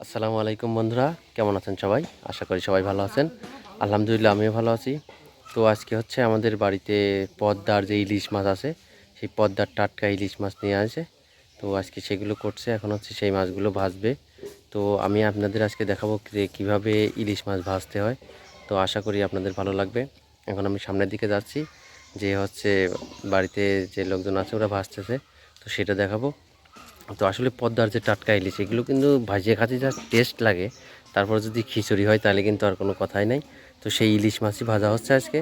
আসসালামু আলাইকুম বন্ধুরা, কেমন আছেন সবাই? আশা করি সবাই ভালো আছেন। আলহামদুলিল্লাহ আমিও ভালো আছি। তো আজকে হচ্ছে আমাদের বাড়িতে পদ্মার যে ইলিশ মাছ আছে, সেই পদ্মার টাটকা ইলিশ মাছ নিয়ে আসে। তো আজকে সেগুলো করছে, এখন হচ্ছে সেই মাছগুলো ভাজবে। তো আমি আপনাদের আজকে দেখাবো যে কীভাবে ইলিশ মাছ ভাজতে হয়। তো আশা করি আপনাদের ভালো লাগবে। এখন আমি সামনের দিকে যাচ্ছি, যে হচ্ছে বাড়িতে যে লোকজন আছে ওরা ভাজতেছে, তো সেটা দেখাবো। তো আসলে পদ্মার যে টাটকা ইলিশ এগুলো কিন্তু ভাজিয়ে খাতে যা টেস্ট লাগে, তারপর যদি খিচুড়ি হয় তাহলে কিন্তু আর কোনো কথাই নাই। তো সেই ইলিশ মাছই ভাজা হচ্ছে আজকে,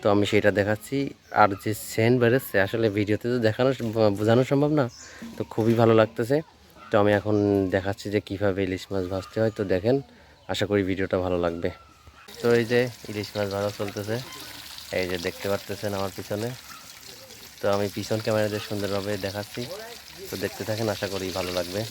তো আমি সেটা দেখাচ্ছি। আর যে সেন্ট বেরোচ্ছে আসলে ভিডিওতে তো দেখানো বোঝানো সম্ভব না, তো খুবই ভালো লাগতেছে। তো আমি এখন দেখাচ্ছি যে কীভাবে ইলিশ মাছ ভাজতে হয়, তো দেখেন, আশা করি ভিডিওটা ভালো লাগবে। তো এই যে ইলিশ মাছ ভাজা চলতেছে, এই যে দেখতে পারতেছেন আমার পিছনে। তো আমি পিছন ক্যামেরা দিয়ে সুন্দরভাবে দেখাচ্ছি, তো দেখতে থাকেন, আশা করি ভালো লাগবে।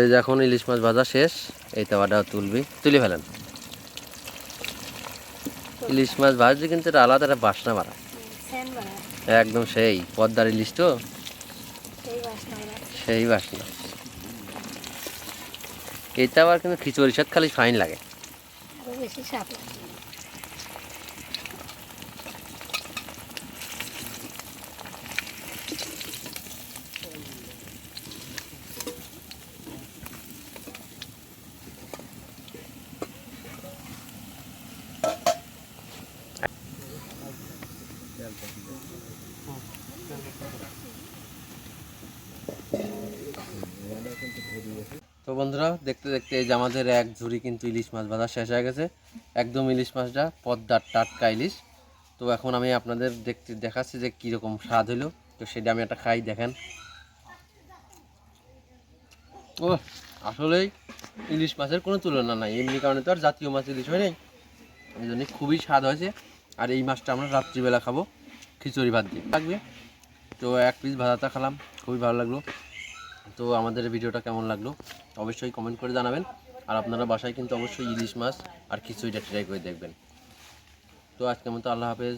এই যে এখন ইলিশ মাছ ভাজা শেষ, এই তাওয়াটা তুলে ফেলেন। ইলিশ মাছ ভাজলে কিন্তু এটা আলাদা একটা বাসনা মারা, একদম সেই পদ্মার ইলিশ তো, সেই বাসনা। এটা আবার কিন্তু খিচুড়ির সাথে খালি ফাইন লাগে। তো বন্ধুরা, দেখতে দেখতে এই যে আমাদের এক ঝুড়ি কিন্তু ইলিশ মাছ ভাজা শেষ হয়ে গেছে। একদম ইলিশ মাছটা পদ্মার টাটকা ইলিশ। তো এখন আমি আপনাদের দেখাচ্ছি যে কীরকম স্বাদ হলো। তো সেটা আমি একটা খাই, দেখেন। ও, আসলেই ইলিশ মাছের কোনো তুলনা নাই। এমনি কারণে তো আর জাতীয় মাছ ইলিশ হয় নাই, এই জন্য খুবই স্বাদ হয়েছে। আর এই মাছটা আমরা রাত্রিবেলা খাবো খিচুড়ি ভাত দিয়ে, লাগবে। তো এক পিস ভাজাটা খেলাম, খুবই ভালো লাগলো। তো আমাদের ভিডিওটা কেমন লাগলো অবশ্যই কমেন্ট করে জানাবেন। আর আপনারা বাসায় কিন্তু অবশ্যই ইলিশ মাছ আর খিচুড়িটা ট্রাই করে দেখবেন। তো আজকের মতো আল্লাহ হাফেজ।